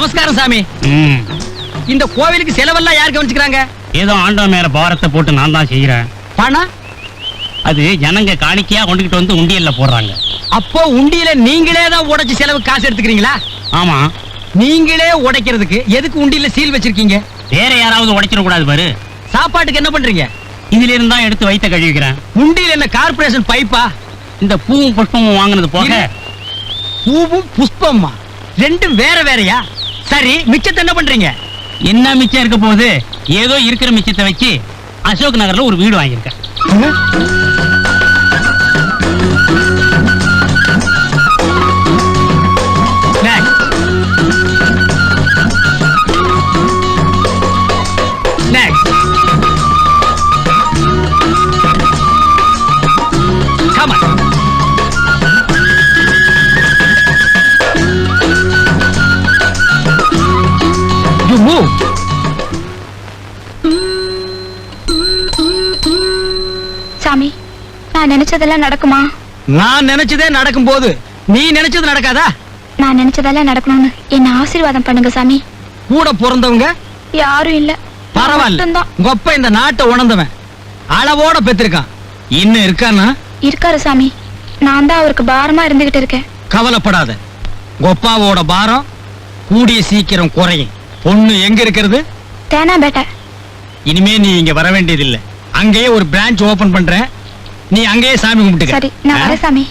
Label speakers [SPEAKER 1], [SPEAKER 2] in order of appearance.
[SPEAKER 1] நமஸ்காரம் சாமி. இந்த கோவிலுக்கு செலவெல்லாம் யார் கவனிச்சுக்கிறாங்க?
[SPEAKER 2] ஏதோ ஆண்டவன் மேல பாரத்தை போட்டு நான் தான் செய்யறேன்.
[SPEAKER 1] பணம்
[SPEAKER 2] அது ஜனங்க காணிக்கையா கொண்டுகிட்டு வந்து உண்டியல்ல போடுறாங்க.
[SPEAKER 1] அப்போ உண்டியல நீங்களே தான் உடைச்சு செலவு காசு எடுத்துக்கிறீங்களா?
[SPEAKER 2] ஆமா.
[SPEAKER 1] நீங்களே உடைக்கிறதுக்கு எதுக்கு உண்டியல சீல் வச்சிருக்கீங்க?
[SPEAKER 2] வேற யாராவது உடைச்சிட கூடாது பாரு.
[SPEAKER 1] சாப்பாட்டுக்கு என்ன பண்றீங்க?
[SPEAKER 2] இதுல இருந்தா எடுத்து வைத்த கழுவிக்கிறேன்.
[SPEAKER 1] உண்டியல் என்ன கார்பரேஷன் பைப்பா?
[SPEAKER 2] இந்த பூவும் புஷ்பமும் வாங்கினது போக.
[SPEAKER 1] பூவும் புஷ்பமா ரெண்டும் வேற வேறயா? சரி, மிச்சத்தை என்ன பண்றீங்க?
[SPEAKER 2] என்ன மிச்சம் இருக்க போகுது? ஏதோ இருக்கிற மிச்சத்தை வச்சு அசோக் நகர்ல ஒரு வீடு வாங்கியிருக்கேன்.
[SPEAKER 1] Come on. You move.
[SPEAKER 3] சாமி, நான் நினைச்சதெல்லாம் நடக்குமா?
[SPEAKER 1] நான் நினைச்சதே நடக்கும் போது நீ நினைச்சது நடக்காதா?
[SPEAKER 3] நான் நினைச்சதெல்லாம் நடக்கணும்னு என்ன ஆசீர்வாதம் பண்ணுங்க சாமி.
[SPEAKER 1] கூட பிறந்தவங்க
[SPEAKER 3] யாரும் இல்ல.
[SPEAKER 1] பரவாயில்ல. கொப்ப இந்த நாட்டை உணர்ந்தவன் அளவோட பெற்றிருக்கான். இன்னும் இருக்கானா?
[SPEAKER 3] இருக்காரு சாமி. நான் தான் அவருக்கு பாரமா இருந்துகிட்டு இருக்கேன்.
[SPEAKER 1] கவலைப்படாத, கொப்பாவோட பாரம் கூடிய சீக்கிரம் குறையும். பொண்ணு எங்க இருக்கிறது?
[SPEAKER 3] தேனாம்பேட்டை.
[SPEAKER 1] இனிமே நீ இங்க வர வேண்டியதில்லை. அங்கேயே ஒரு பிரான்ச் ஓபன் பண்றேன். நீ அங்கேயே சாமி கும்பிட்டுக்க.
[SPEAKER 3] சரி, நான் வரேன் சாமி.